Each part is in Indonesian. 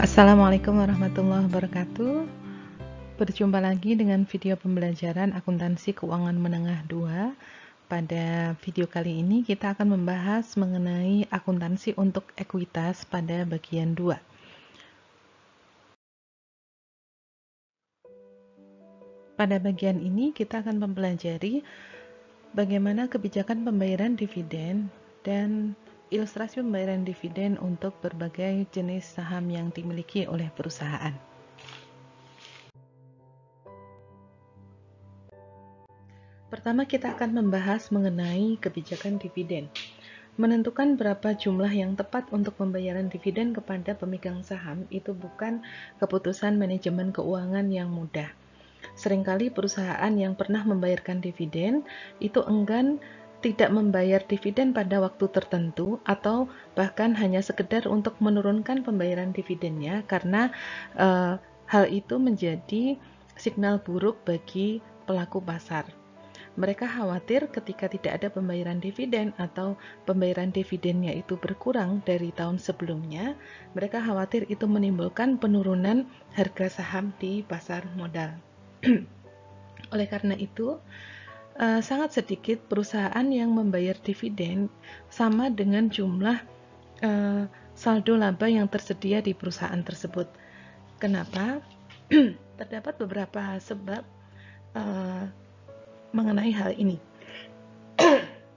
Assalamualaikum warahmatullahi wabarakatuh. Berjumpa lagi dengan video pembelajaran akuntansi keuangan menengah 2. Pada video kali ini kita akan membahas mengenai akuntansi untuk ekuitas pada bagian 2. Pada bagian ini kita akan mempelajari bagaimana kebijakan pembayaran dividen dan ilustrasi pembayaran dividen untuk berbagai jenis saham yang dimiliki oleh perusahaan. Pertama, kita akan membahas mengenai kebijakan dividen. Menentukan berapa jumlah yang tepat untuk pembayaran dividen kepada pemegang saham itu bukan keputusan manajemen keuangan yang mudah. Seringkali perusahaan yang pernah membayarkan dividen itu enggan tidak membayar dividen pada waktu tertentu atau bahkan hanya sekedar untuk menurunkan pembayaran dividennya karena hal itu menjadi signal buruk bagi pelaku pasar. Mereka khawatir ketika tidak ada pembayaran dividen atau pembayaran dividennya itu berkurang dari tahun sebelumnya, mereka khawatir itu menimbulkan penurunan harga saham di pasar modal. Oleh karena itu, sangat sedikit perusahaan yang membayar dividen sama dengan jumlah saldo laba yang tersedia di perusahaan tersebut. Kenapa? Terdapat beberapa sebab mengenai hal ini.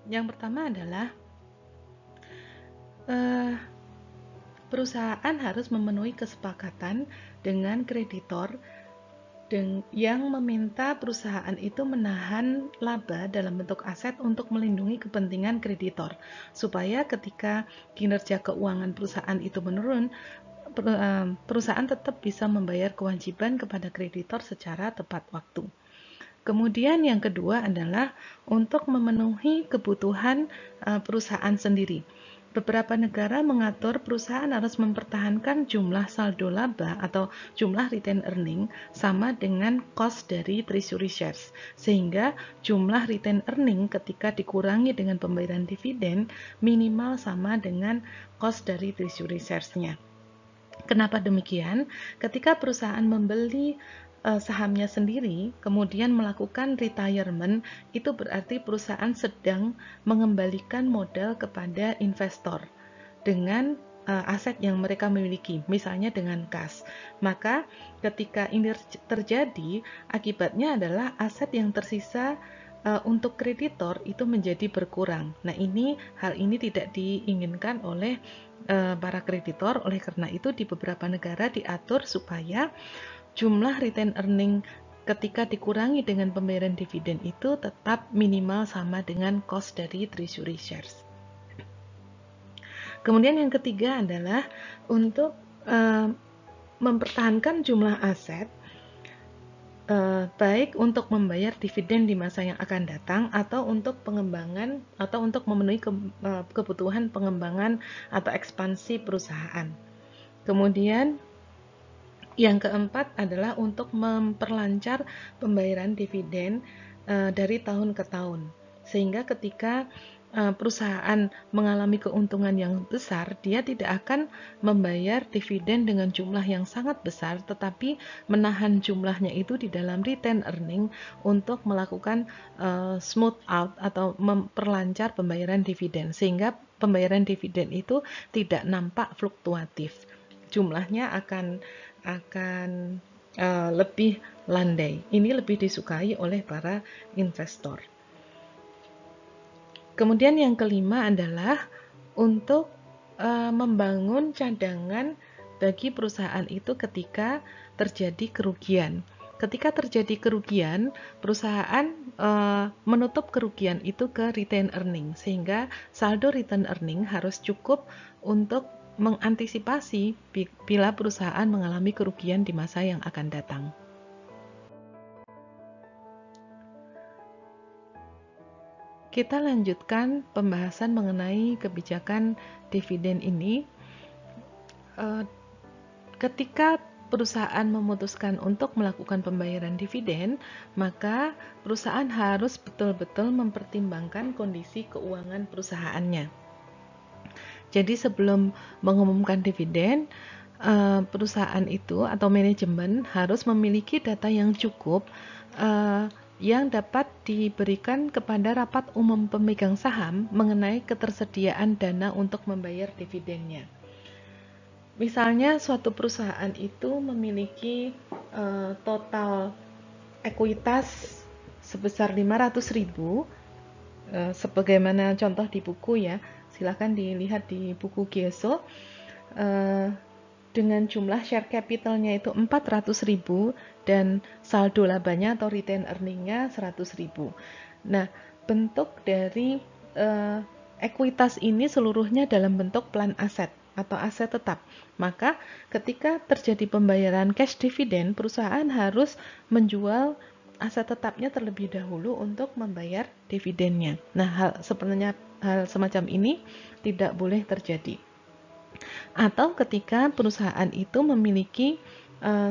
Yang pertama adalah perusahaan harus memenuhi kesepakatan dengan kreditor yang meminta perusahaan itu menahan laba dalam bentuk aset untuk melindungi kepentingan kreditor, supaya ketika kinerja keuangan perusahaan itu menurun, perusahaan tetap bisa membayar kewajiban kepada kreditor secara tepat waktu. Kemudian yang kedua adalah untuk memenuhi kebutuhan perusahaan sendiri. Beberapa negara mengatur perusahaan harus mempertahankan jumlah saldo laba atau jumlah retained earning sama dengan cost dari treasury shares, sehingga jumlah retained earning ketika dikurangi dengan pembayaran dividen minimal sama dengan cost dari treasury shares-nya. Kenapa demikian? Ketika perusahaan membeli sahamnya sendiri, kemudian melakukan retirement, itu berarti perusahaan sedang mengembalikan modal kepada investor dengan aset yang mereka miliki, misalnya dengan kas. Maka ketika ini terjadi, akibatnya adalah aset yang tersisa untuk kreditor itu menjadi berkurang. Nah, hal ini tidak diinginkan oleh para kreditor. Oleh karena itu di beberapa negara diatur supaya jumlah retained earning ketika dikurangi dengan pembayaran dividen itu tetap minimal sama dengan cost dari treasury shares. Kemudian yang ketiga adalah untuk mempertahankan jumlah aset, baik untuk membayar dividen di masa yang akan datang atau untuk pengembangan atau untuk memenuhi kebutuhan pengembangan atau ekspansi perusahaan. Kemudian yang keempat adalah untuk memperlancar pembayaran dividen dari tahun ke tahun, sehingga ketika perusahaan mengalami keuntungan yang besar, dia tidak akan membayar dividen dengan jumlah yang sangat besar, tetapi menahan jumlahnya itu di dalam retained earning untuk melakukan smooth out atau memperlancar pembayaran dividen, sehingga pembayaran dividen itu tidak nampak fluktuatif. Jumlahnya akan lebih landai. Ini lebih disukai oleh para investor. Kemudian yang kelima adalah untuk membangun cadangan bagi perusahaan itu ketika terjadi kerugian. Ketika terjadi kerugian, perusahaan menutup kerugian itu ke retained earning, sehingga saldo retained earning harus cukup untuk mengantisipasi bila perusahaan mengalami kerugian di masa yang akan datang. Kita lanjutkan pembahasan mengenai kebijakan dividen ini. Ketika perusahaan memutuskan untuk melakukan pembayaran dividen, maka perusahaan harus betul-betul mempertimbangkan kondisi keuangan perusahaannya. Jadi sebelum mengumumkan dividen, perusahaan itu atau manajemen harus memiliki data yang cukup yang dapat diberikan kepada rapat umum pemegang saham mengenai ketersediaan dana untuk membayar dividennya. Misalnya suatu perusahaan itu memiliki total ekuitas sebesar 500.000, sebagaimana contoh di buku ya, silahkan dilihat di buku Gieso, dengan jumlah share capitalnya itu 400.000 dan saldo labanya atau retain earningnya 100.000. Nah, bentuk dari ekuitas ini seluruhnya dalam bentuk plan aset atau aset tetap. Maka ketika terjadi pembayaran cash dividend, perusahaan harus menjual aset tetapnya terlebih dahulu untuk membayar dividennya. Nah, hal semacam ini tidak boleh terjadi. Atau ketika perusahaan itu memiliki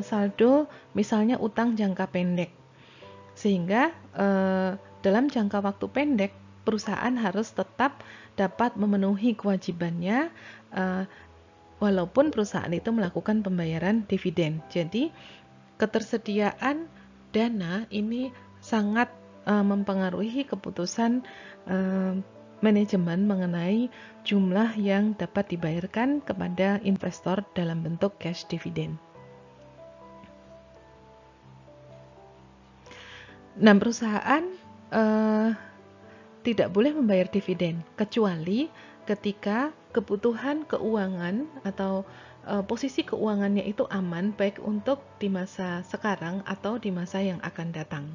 saldo misalnya utang jangka pendek, sehingga dalam jangka waktu pendek perusahaan harus tetap dapat memenuhi kewajibannya walaupun perusahaan itu melakukan pembayaran dividen. Jadi ketersediaan dana ini sangat mempengaruhi keputusan manajemen mengenai jumlah yang dapat dibayarkan kepada investor dalam bentuk cash dividend. Nah, perusahaan tidak boleh membayar dividen kecuali ketika kebutuhan keuangan atau posisi keuangannya itu aman baik untuk di masa sekarang atau di masa yang akan datang.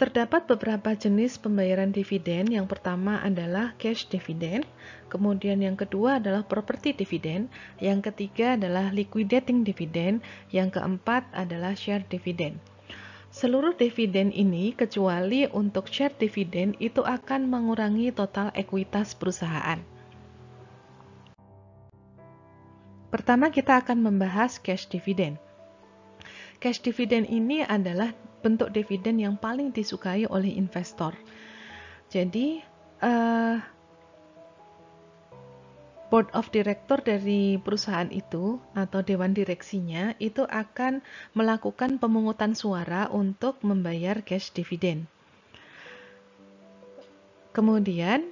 Terdapat beberapa jenis pembayaran dividen. Yang pertama adalah cash dividend, kemudian yang kedua adalah property dividend, yang ketiga adalah liquidating dividend, yang keempat adalah share dividend. Seluruh dividen ini kecuali untuk share dividend itu akan mengurangi total ekuitas perusahaan. Pertama kita akan membahas cash dividend. Cash dividend ini adalah bentuk dividen yang paling disukai oleh investor. Jadi, board of director dari perusahaan itu atau dewan direksinya itu akan melakukan pemungutan suara untuk membayar cash dividend. Kemudian,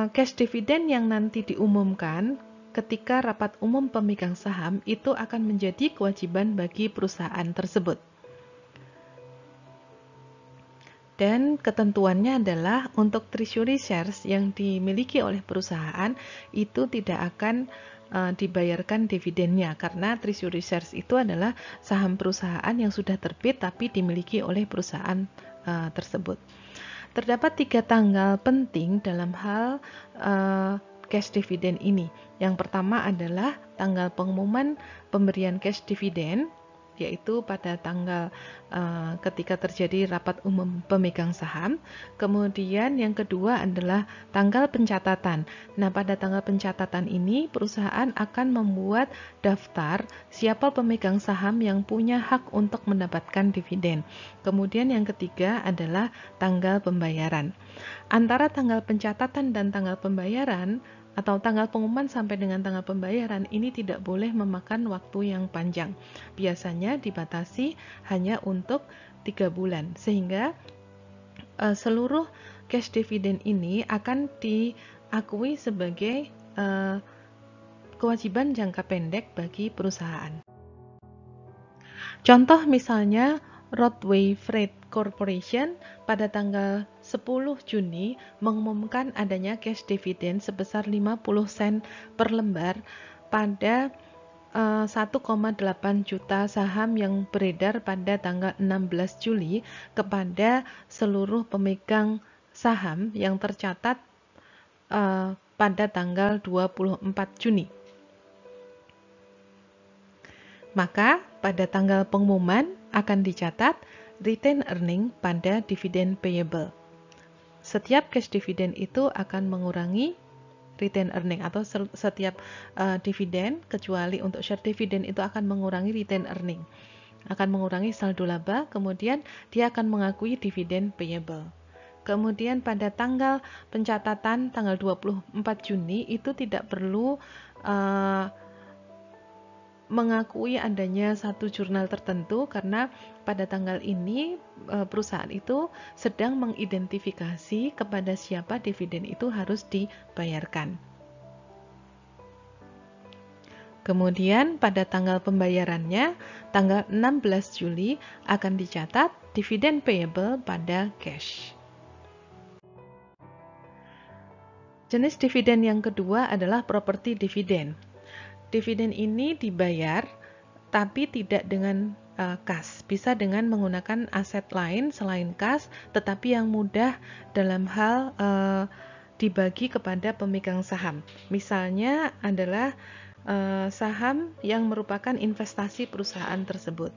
cash dividend yang nanti diumumkan ketika rapat umum pemegang saham itu akan menjadi kewajiban bagi perusahaan tersebut. Dan ketentuannya adalah untuk treasury shares yang dimiliki oleh perusahaan itu tidak akan dibayarkan dividennya karena treasury shares itu adalah saham perusahaan yang sudah terbit tapi dimiliki oleh perusahaan tersebut. Terdapat 3 tanggal penting dalam hal cash dividend ini. Yang pertama adalah tanggal pengumuman pemberian cash dividend, yaitu pada tanggal ketika terjadi rapat umum pemegang saham. Kemudian yang kedua adalah tanggal pencatatan. Nah, pada tanggal pencatatan ini perusahaan akan membuat daftar siapa pemegang saham yang punya hak untuk mendapatkan dividen. Kemudian yang ketiga adalah tanggal pembayaran. Antara tanggal pencatatan dan tanggal pembayaran atau tanggal pengumuman sampai dengan tanggal pembayaran ini tidak boleh memakan waktu yang panjang. Biasanya dibatasi hanya untuk 3 bulan, sehingga seluruh cash dividend ini akan diakui sebagai kewajiban jangka pendek bagi perusahaan. Contoh misalnya Roadway Freight Corporation pada tanggal 10 Juni mengumumkan adanya cash dividend sebesar 50 sen per lembar pada 1,8 juta saham yang beredar pada tanggal 16 Juli kepada seluruh pemegang saham yang tercatat pada tanggal 24 Juni. Maka pada tanggal pengumuman akan dicatat retain earning pada dividen payable. Setiap cash dividend itu akan mengurangi retain earning atau setiap dividen kecuali untuk share dividend itu akan mengurangi retain earning. Akan mengurangi saldo laba, kemudian dia akan mengakui dividen payable. Kemudian pada tanggal pencatatan tanggal 24 Juni itu tidak perlu mengakui adanya satu jurnal tertentu, karena pada tanggal ini perusahaan itu sedang mengidentifikasi kepada siapa dividen itu harus dibayarkan. Kemudian pada tanggal pembayarannya, tanggal 16 Juli akan dicatat dividen payable pada cash. Jenis dividen yang kedua adalah property dividen. Dividen ini dibayar tapi tidak dengan kas, bisa dengan menggunakan aset lain selain kas, tetapi yang mudah dalam hal dibagi kepada pemegang saham. Misalnya adalah saham yang merupakan investasi perusahaan tersebut.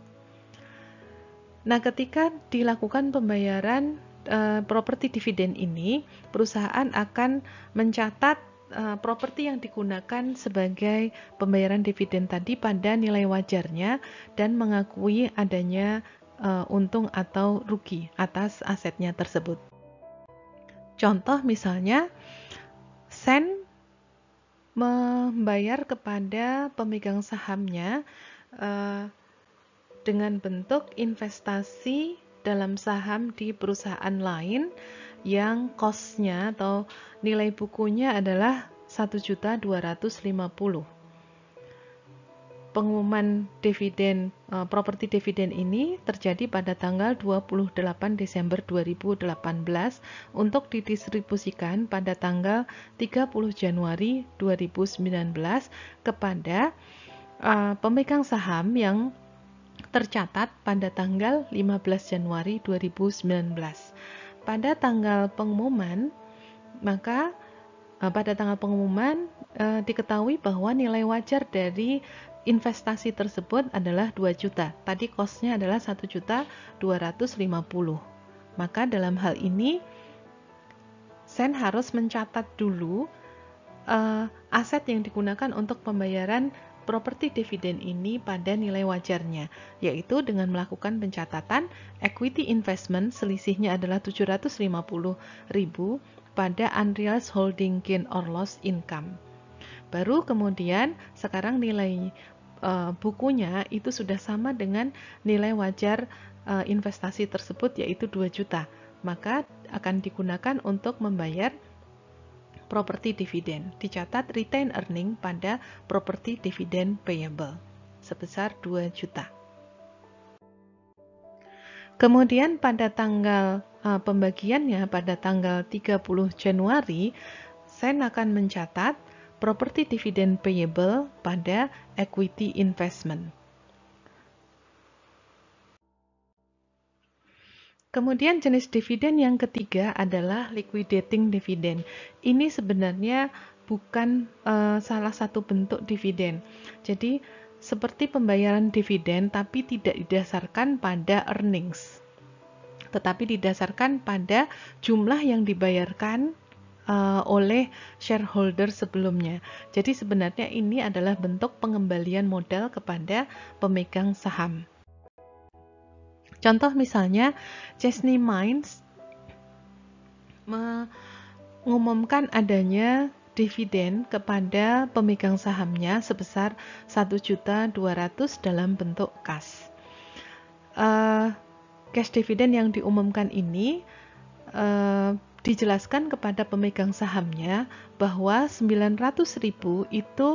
Nah, ketika dilakukan pembayaran properti dividen ini, perusahaan akan mencatat properti yang digunakan sebagai pembayaran dividen tadi pada nilai wajarnya dan mengakui adanya untung atau rugi atas asetnya tersebut. Contoh misalnya, Sen membayar kepada pemegang sahamnya dengan bentuk investasi dalam saham di perusahaan lain yang cost-nya atau nilai bukunya adalah 1.250.000. Pengumuman dividen properti dividen ini terjadi pada tanggal 28 Desember 2018 untuk didistribusikan pada tanggal 30 Januari 2019 kepada pemegang saham yang tercatat pada tanggal 15 Januari 2019. Pada tanggal pengumuman, maka pada tanggal pengumuman diketahui bahwa nilai wajar dari investasi tersebut adalah 2 juta. Tadi cost-nya adalah 1.250.000. Maka dalam hal ini Sen harus mencatat dulu aset yang digunakan untuk pembayaran properti dividen ini pada nilai wajarnya, yaitu dengan melakukan pencatatan equity investment, selisihnya adalah 750.000 pada unrealized holding gain or loss income. Baru kemudian sekarang nilai bukunya itu sudah sama dengan nilai wajar investasi tersebut, yaitu 2 juta. Maka akan digunakan untuk membayar property dividen. Dicatat retained earning pada property dividend payable sebesar 2 juta. Kemudian pada tanggal pembagiannya pada tanggal 30 Januari, Sen akan mencatat property dividend payable pada equity investment. Kemudian jenis dividen yang ketiga adalah liquidating dividend. Ini sebenarnya bukan salah satu bentuk dividen. Jadi seperti pembayaran dividen tapi tidak didasarkan pada earnings, tetapi didasarkan pada jumlah yang dibayarkan oleh shareholder sebelumnya. Jadi sebenarnya ini adalah bentuk pengembalian modal kepada pemegang saham. Contoh misalnya, Chesney Mines mengumumkan adanya dividen kepada pemegang sahamnya sebesar 1.200.000 dalam bentuk kas. Cash dividen yang diumumkan ini dijelaskan kepada pemegang sahamnya bahwa 900.000 itu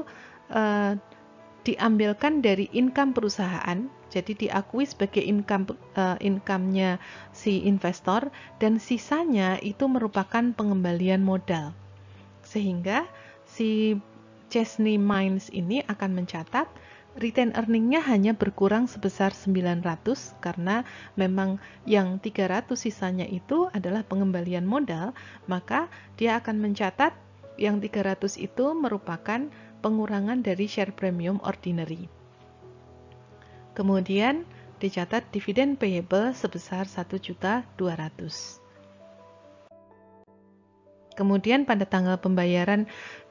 diambilkan dari income perusahaan, jadi diakui sebagai income-nya si investor, dan sisanya itu merupakan pengembalian modal. Sehingga si Chesney Mines ini akan mencatat retain earning-nya hanya berkurang sebesar 900 karena memang yang 300 sisanya itu adalah pengembalian modal, maka dia akan mencatat yang 300 itu merupakan pengurangan dari share premium ordinary. Kemudian dicatat dividen payable sebesar 1.200.000. Kemudian pada tanggal pembayaran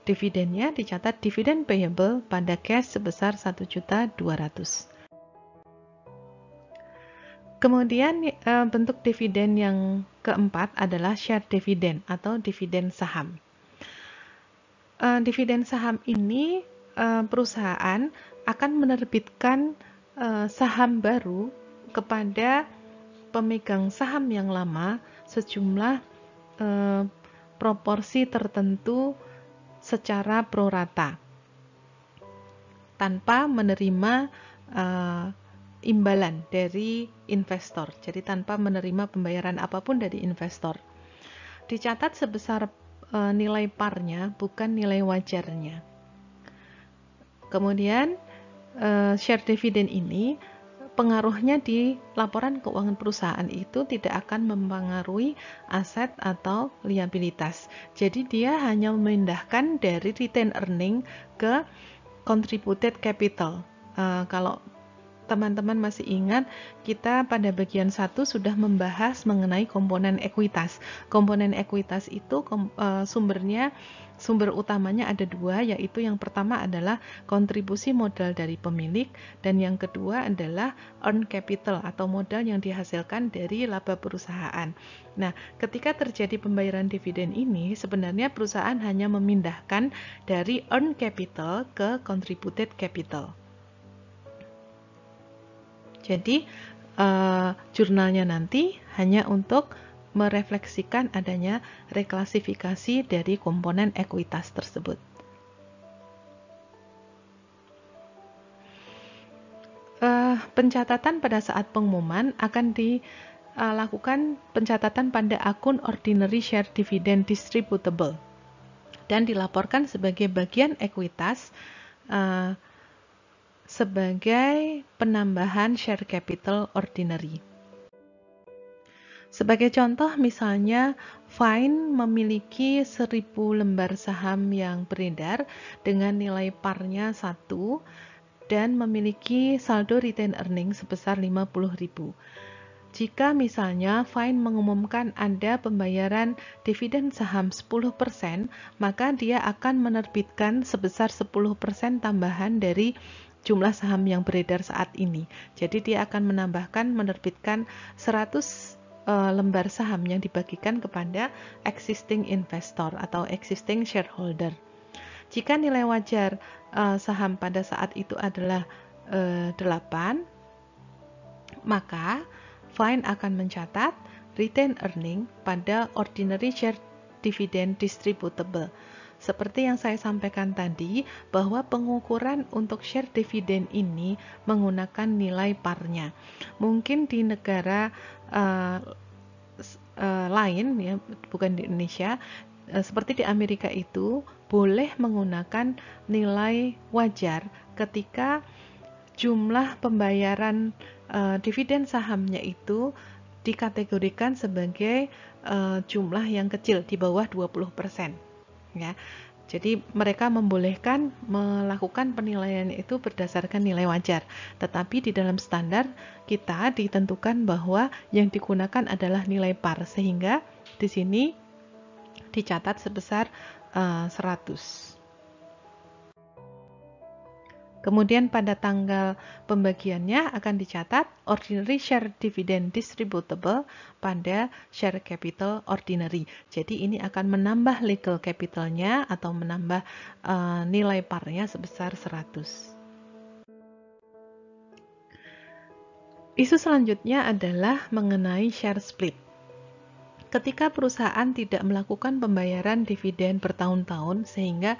dividennya dicatat dividen payable pada cash sebesar 1.200.000. Kemudian bentuk dividen yang keempat adalah share dividend atau dividen saham. Dividen saham ini perusahaan akan menerbitkan saham baru kepada pemegang saham yang lama sejumlah proporsi tertentu secara prorata tanpa menerima imbalan dari investor. Jadi tanpa menerima pembayaran apapun dari investor. Dicatat sebesar nilai parnya, bukan nilai wajarnya. Kemudian share dividend ini pengaruhnya di laporan keuangan perusahaan itu tidak akan mempengaruhi aset atau liabilitas. Jadi dia hanya memindahkan dari retained earning ke contributed capital. Kalau teman-teman masih ingat, kita pada bagian 1 sudah membahas mengenai komponen ekuitas. Komponen ekuitas itu sumber utamanya ada 2, yaitu yang pertama adalah kontribusi modal dari pemilik, dan yang kedua adalah earn capital atau modal yang dihasilkan dari laba perusahaan. Nah, ketika terjadi pembayaran dividen ini, sebenarnya perusahaan hanya memindahkan dari earn capital ke contributed capital. Jadi jurnalnya nanti hanya untuk merefleksikan adanya reklasifikasi dari komponen ekuitas tersebut. Pencatatan pada saat pengumuman akan dilakukan pencatatan pada akun ordinary share dividend distributable dan dilaporkan sebagai bagian ekuitas sebagai penambahan share capital ordinary. Sebagai contoh, misalnya Vine memiliki 1000 lembar saham yang beredar dengan nilai parnya 1 dan memiliki saldo retained earning sebesar 50.000. Jika misalnya Vine mengumumkan ada pembayaran dividen saham 10%, maka dia akan menerbitkan sebesar 10% tambahan dari jumlah saham yang beredar saat ini. Jadi dia akan menerbitkan 100 lembar saham yang dibagikan kepada existing investor atau existing shareholder. Jika nilai wajar saham pada saat itu adalah 8, maka Vine akan mencatat retained earning pada ordinary share dividend distributable. Seperti yang saya sampaikan tadi, bahwa pengukuran untuk share dividend ini menggunakan nilai parnya. Mungkin di negara lain, ya, bukan di Indonesia, seperti di Amerika itu, boleh menggunakan nilai wajar ketika jumlah pembayaran dividen sahamnya itu dikategorikan sebagai jumlah yang kecil, di bawah 20%. Ya, jadi mereka membolehkan melakukan penilaian itu berdasarkan nilai wajar. Tetapi di dalam standar kita ditentukan bahwa yang digunakan adalah nilai par, sehingga di sini dicatat sebesar 100. Kemudian pada tanggal pembagiannya akan dicatat ordinary share dividend distributable pada share capital ordinary. Jadi ini akan menambah legal capitalnya atau menambah nilai parnya sebesar 100. Isu selanjutnya adalah mengenai share split. Ketika perusahaan tidak melakukan pembayaran dividen bertahun-tahun sehingga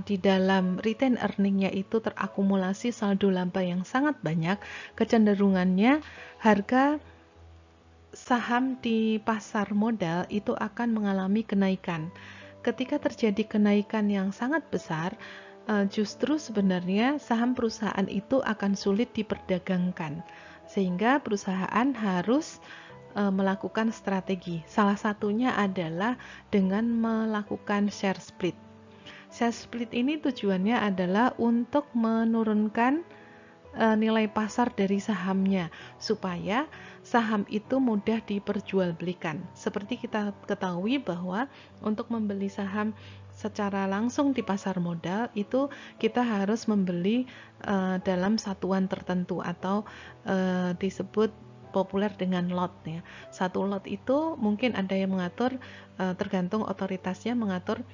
di dalam retained earning-nya itu terakumulasi saldo laba yang sangat banyak, kecenderungannya harga saham di pasar modal itu akan mengalami kenaikan. Ketika terjadi kenaikan yang sangat besar, justru sebenarnya saham perusahaan itu akan sulit diperdagangkan, sehingga perusahaan harus melakukan strategi. Salah satunya adalah dengan melakukan share split. Share split ini tujuannya adalah untuk menurunkan nilai pasar dari sahamnya supaya saham itu mudah diperjualbelikan. Seperti kita ketahui bahwa untuk membeli saham secara langsung di pasar modal itu kita harus membeli dalam satuan tertentu atau disebut populer dengan lot ya. Satu lot itu mungkin ada yang mengatur, tergantung otoritasnya mengatur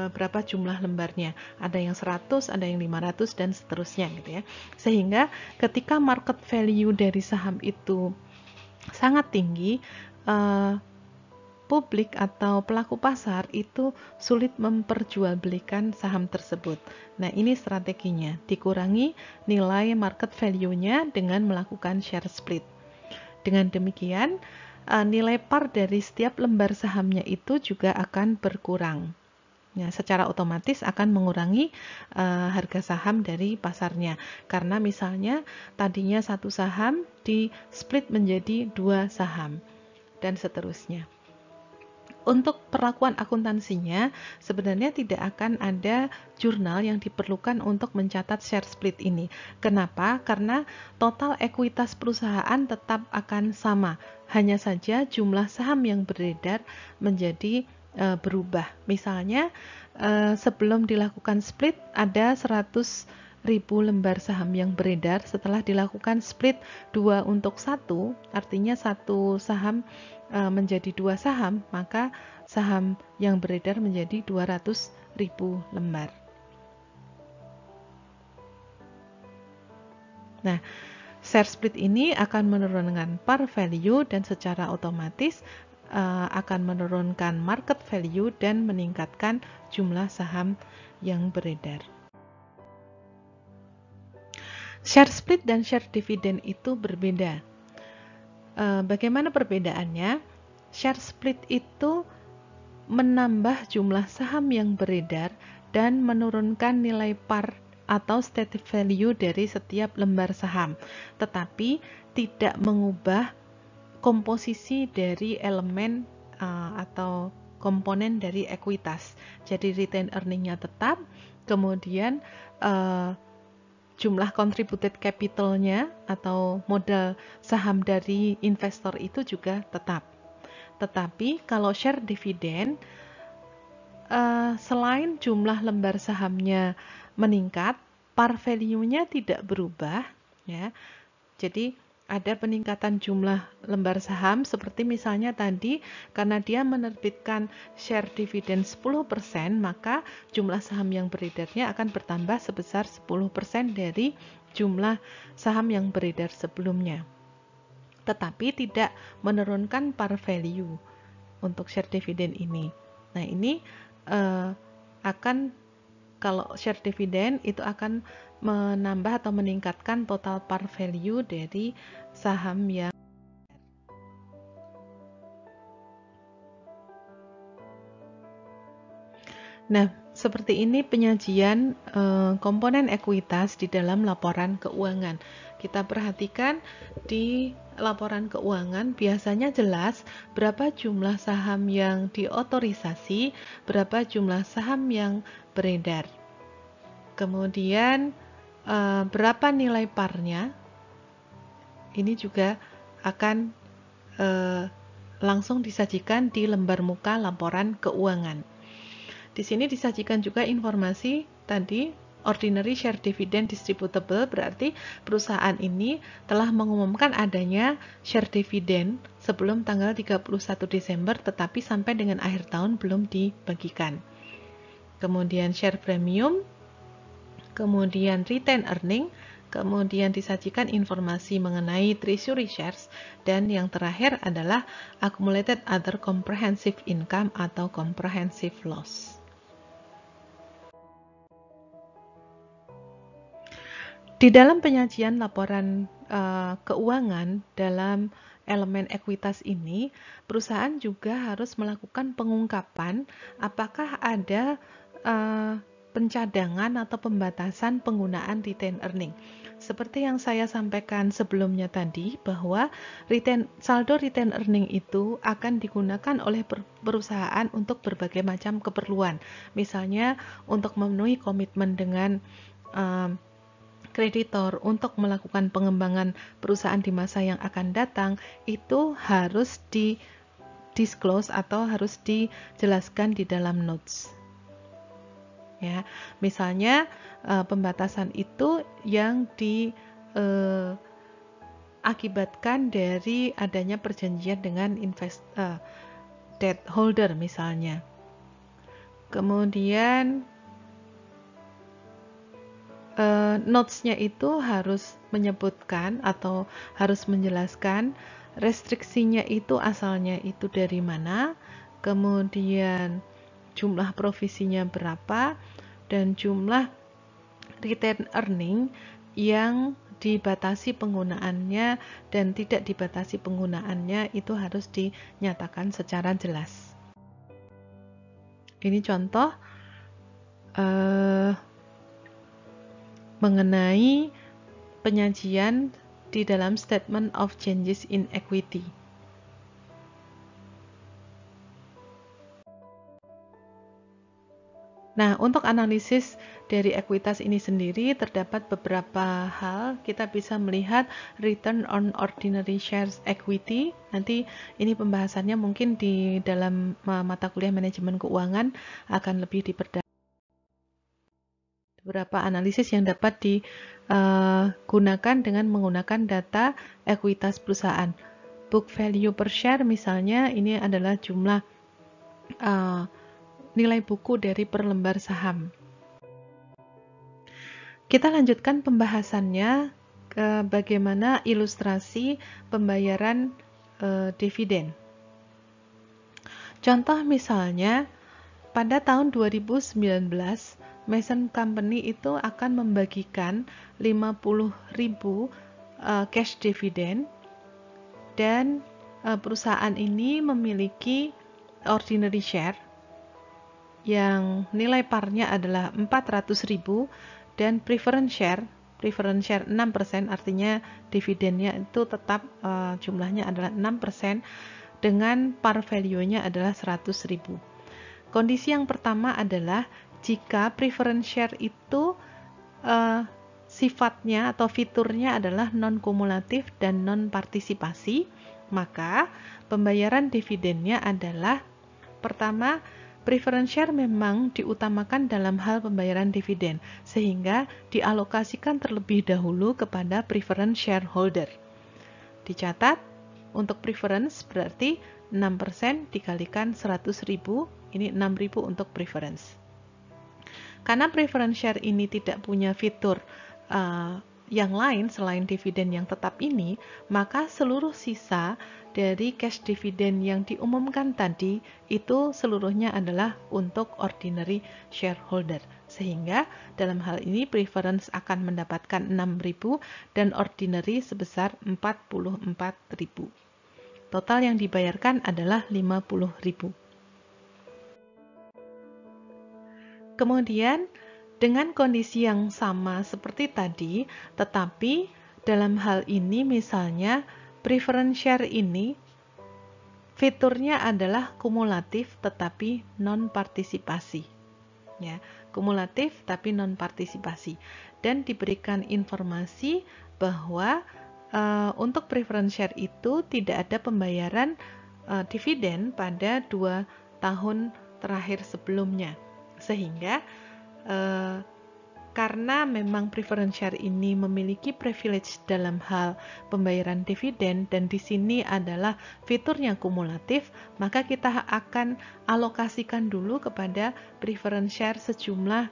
berapa jumlah lembarnya. Ada yang 100, ada yang 500 dan seterusnya gitu ya. Sehingga ketika market value dari saham itu sangat tinggi, publik atau pelaku pasar itu sulit memperjualbelikan saham tersebut. Nah, ini strateginya, dikurangi nilai market value-nya dengan melakukan share split. Dengan demikian, nilai par dari setiap lembar sahamnya itu juga akan berkurang. Nah, secara otomatis akan mengurangi harga saham dari pasarnya. Karena misalnya tadinya satu saham di split menjadi 2 saham dan seterusnya. Untuk perlakuan akuntansinya, sebenarnya tidak akan ada jurnal yang diperlukan untuk mencatat share split ini. Kenapa? Karena total ekuitas perusahaan tetap akan sama. Hanya saja jumlah saham yang beredar menjadi berubah. Misalnya, sebelum dilakukan split ada 100.000 lembar saham yang beredar. Setelah dilakukan split 2 untuk 1, artinya satu saham menjadi 2 saham, maka saham yang beredar menjadi 200.000 lembar. Nah, share split ini akan menurunkan par value dan secara otomatis akan menurunkan market value dan meningkatkan jumlah saham yang beredar. Share split dan share dividend itu berbeda. Bagaimana perbedaannya? Share split itu menambah jumlah saham yang beredar dan menurunkan nilai par atau stated value dari setiap lembar saham, tetapi tidak mengubah komposisi dari elemen atau komponen dari ekuitas. Jadi retain earning-nya tetap, kemudian jumlah contributed capital-nya atau modal saham dari investor itu juga tetap. Tetapi kalau share dividend, selain jumlah lembar sahamnya meningkat, par value-nya tidak berubah ya. Jadi ada peningkatan jumlah lembar saham seperti misalnya tadi karena dia menerbitkan share dividend 10%, maka jumlah saham yang beredarnya akan bertambah sebesar 10% dari jumlah saham yang beredar sebelumnya. Tetapi tidak menurunkan par value untuk share dividend ini. Nah, ini akan, kalau share dividend itu akan menambah atau meningkatkan total par value dari saham yang. Nah, seperti ini penyajian komponen ekuitas di dalam laporan keuangan. Kita perhatikan di laporan keuangan biasanya jelas berapa jumlah saham yang diotorisasi, berapa jumlah saham yang beredar. Kemudian berapa nilai parnya, ini juga akan langsung disajikan di lembar muka laporan keuangan. Di sini disajikan juga informasi tadi, ordinary share dividend distributable, berarti perusahaan ini telah mengumumkan adanya share dividend sebelum tanggal 31 Desember, tetapi sampai dengan akhir tahun belum dibagikan. Kemudian share premium, kemudian retain earning, kemudian disajikan informasi mengenai treasury shares, dan yang terakhir adalah accumulated other comprehensive income atau comprehensive loss. Di dalam penyajian laporan keuangan dalam elemen ekuitas ini, perusahaan juga harus melakukan pengungkapan apakah ada pencadangan atau pembatasan penggunaan retain earning. Seperti yang saya sampaikan sebelumnya tadi, bahwa saldo retain earning itu akan digunakan oleh perusahaan untuk berbagai macam keperluan. Misalnya untuk memenuhi komitmen dengan kreditor untuk melakukan pengembangan perusahaan di masa yang akan datang, itu harus di-disclose atau harus dijelaskan di dalam notes. Ya, misalnya pembatasan itu yang akibatkan dari adanya perjanjian dengan debt holder misalnya. Kemudian notes-nya itu harus menyebutkan atau harus menjelaskan restriksinya itu asalnya itu dari mana, kemudian jumlah provisinya berapa, dan jumlah retained earning yang dibatasi penggunaannya dan tidak dibatasi penggunaannya itu harus dinyatakan secara jelas. Ini contoh mengenai penyajian di dalam Statement of Changes in Equity. Nah, untuk analisis dari ekuitas ini sendiri terdapat beberapa hal. Kita bisa melihat return on ordinary shares equity. Nanti ini pembahasannya mungkin di dalam mata kuliah manajemen keuangan akan lebih diperdalam. Beberapa analisis yang dapat digunakan dengan menggunakan data ekuitas perusahaan. Book value per share misalnya ini adalah jumlah nilai buku dari per lembar saham. Kita lanjutkan pembahasannya ke bagaimana ilustrasi pembayaran dividen. Contoh misalnya, pada tahun 2019, Mason Company itu akan membagikan 50.000 cash dividend dan perusahaan ini memiliki ordinary share yang nilai parnya adalah 400.000 dan preference share 6%, artinya dividennya itu tetap jumlahnya adalah 6% dengan par value-nya adalah 100.000. Kondisi yang pertama adalah jika preference share itu sifatnya atau fiturnya adalah non-kumulatif dan non-partisipasi, maka pembayaran dividennya adalah pertama, preference share memang diutamakan dalam hal pembayaran dividen, sehingga dialokasikan terlebih dahulu kepada preference shareholder. Dicatat, untuk preference berarti 6% dikalikan 100.000, ini 6.000 untuk preference. Karena preference share ini tidak punya fitur yang lain selain dividen yang tetap ini, maka seluruh sisa dari cash dividend yang diumumkan tadi itu seluruhnya adalah untuk ordinary shareholder. Sehingga dalam hal ini preference akan mendapatkan 6.000 dan ordinary sebesar 44.000. Total yang dibayarkan adalah 50.000. Kemudian dengan kondisi yang sama seperti tadi, tetapi dalam hal ini misalnya preference share ini fiturnya adalah kumulatif tetapi non-partisipasi. Ya, kumulatif tapi non-partisipasi. Dan diberikan informasi bahwa untuk preference share itu tidak ada pembayaran dividen pada 2 tahun terakhir sebelumnya. Sehingga karena memang preference share ini memiliki privilege dalam hal pembayaran dividen dan di sini adalah fiturnya kumulatif, maka kita akan alokasikan dulu kepada preference share sejumlah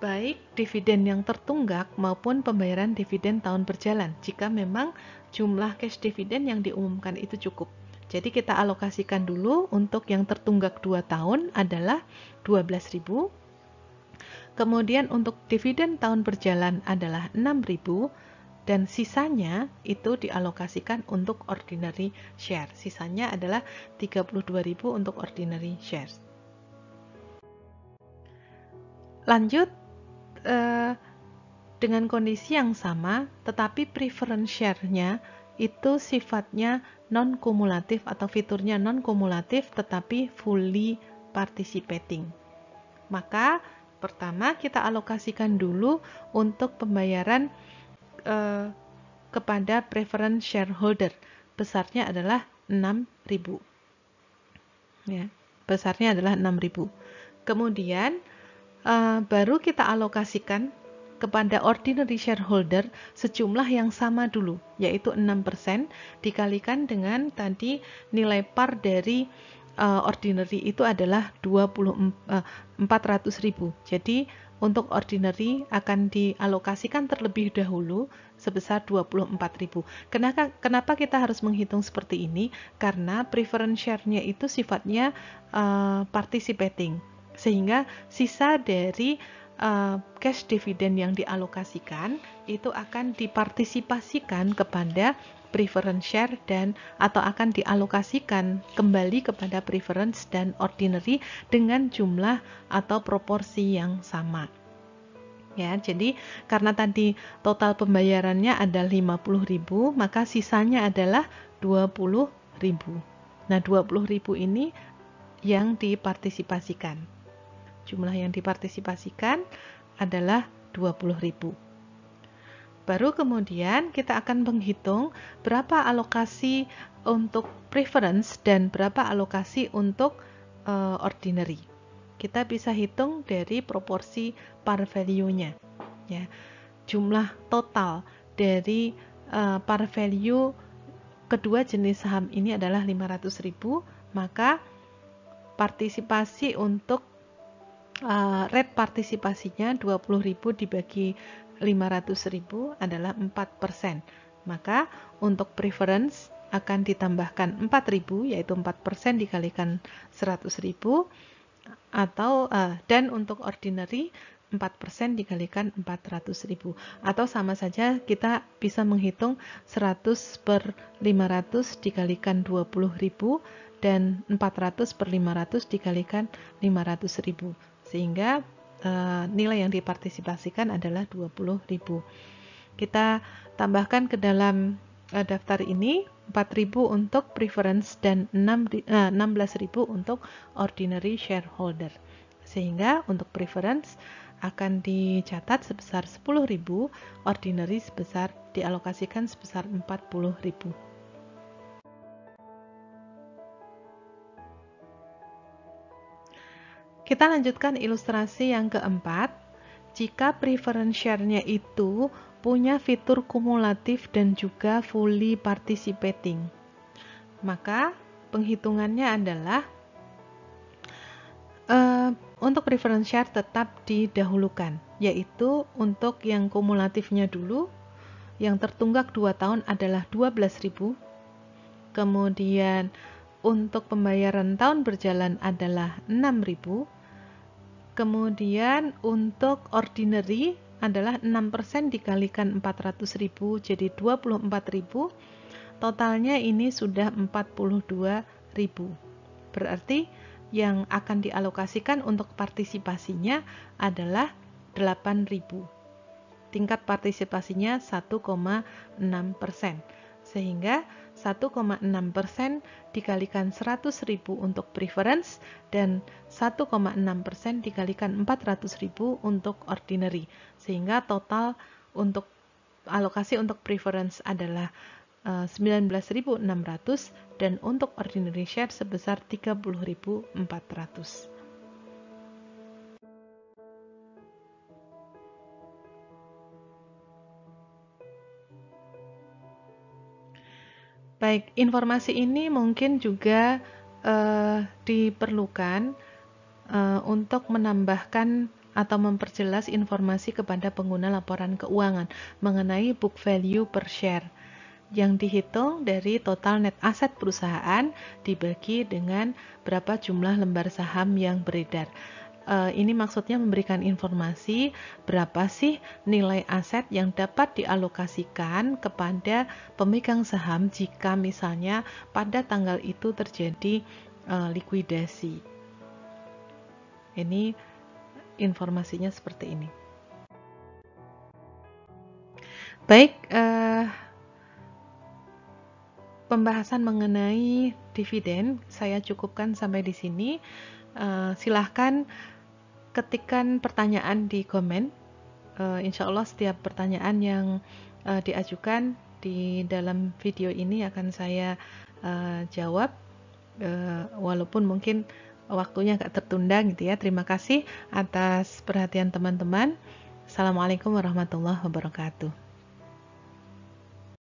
baik dividen yang tertunggak maupun pembayaran dividen tahun berjalan jika memang jumlah cash dividen yang diumumkan itu cukup. Jadi kita alokasikan dulu untuk yang tertunggak 2 tahun adalah 12.000. Kemudian untuk dividen tahun berjalan adalah 6.000 dan sisanya itu dialokasikan untuk ordinary share. Sisanya adalah 32.000 untuk ordinary shares. Lanjut dengan kondisi yang sama, tetapi preference share-nya itu sifatnya non-kumulatif atau fiturnya non-kumulatif tetapi fully participating. Maka pertama kita alokasikan dulu untuk pembayaran kepada preference shareholder. Besarnya adalah 6.000. Ya, besarnya adalah 6.000. Kemudian baru kita alokasikan kepada ordinary shareholder sejumlah yang sama dulu, yaitu 6% dikalikan dengan tadi nilai par dari ordinary itu adalah 400.000. Jadi untuk ordinary akan dialokasikan terlebih dahulu sebesar 24.000. Kenapa kita harus menghitung seperti ini? Karena preference share-nya itu sifatnya participating, sehingga sisa dari cash dividend yang dialokasikan itu akan dipartisipasikan kepada preference share atau akan dialokasikan kembali kepada preference dan ordinary dengan jumlah atau proporsi yang sama. Ya, jadi karena tadi total pembayarannya ada 50.000, maka sisanya adalah 20.000. Nah, 20.000 ini yang dipartisipasikan. Jumlah yang dipartisipasikan adalah 20.000. Baru kemudian kita akan menghitung berapa alokasi untuk preference dan berapa alokasi untuk ordinary. Kita bisa hitung dari proporsi par value-nya. Ya. Jumlah total dari par value kedua jenis saham ini adalah 500.000, maka partisipasi untuk rate partisipasinya 20.000 dibagi 500.000 adalah 4%. Maka untuk preference akan ditambahkan 4.000, yaitu 4% dikalikan 100.000, atau dan untuk ordinary 4% dikalikan 400.000, atau sama saja kita bisa menghitung 100 per 500 dikalikan 20.000 dan 400 per 500 dikalikan 500.000, sehingga nilai yang dipartisipasikan adalah 20.000. Kita tambahkan ke dalam daftar ini 4.000 untuk preference dan 16.000 untuk ordinary shareholder, sehingga untuk preference akan dicatat sebesar 10.000, ordinary dialokasikan sebesar 40.000. Kita lanjutkan ilustrasi yang keempat. Jika preference share-nya itu punya fitur kumulatif dan juga fully participating, maka penghitungannya adalah untuk preference share tetap didahulukan, yaitu untuk yang kumulatifnya dulu, yang tertunggak 2 tahun adalah 12.000, kemudian untuk pembayaran tahun berjalan adalah 6.000, kemudian untuk ordinary adalah 6% dikalikan 400.000 jadi 24.000, totalnya ini sudah 42.000. Berarti yang akan dialokasikan untuk partisipasinya adalah 8.000. Tingkat partisipasinya 1,6%. Sehingga 1,6% dikalikan 100.000 untuk preference dan 1,6% dikalikan 400.000 untuk ordinary, sehingga total untuk alokasi untuk preference adalah 19.600 dan untuk ordinary share sebesar 30.400. Baik, informasi ini mungkin juga diperlukan untuk menambahkan atau memperjelas informasi kepada pengguna laporan keuangan mengenai book value per share yang dihitung dari total net aset perusahaan dibagi dengan berapa jumlah lembar saham yang beredar. Ini maksudnya memberikan informasi berapa sih nilai aset yang dapat dialokasikan kepada pemegang saham jika misalnya pada tanggal itu terjadi likuidasi. Ini informasinya seperti ini. Baik, pembahasan mengenai dividen saya cukupkan sampai di sini. Silahkan ketikkan pertanyaan di komen. Insya Allah setiap pertanyaan yang diajukan di dalam video ini akan saya jawab, walaupun mungkin waktunya agak tertunda gitu ya. Terima kasih atas perhatian teman-teman. Assalamualaikum warahmatullahi wabarakatuh.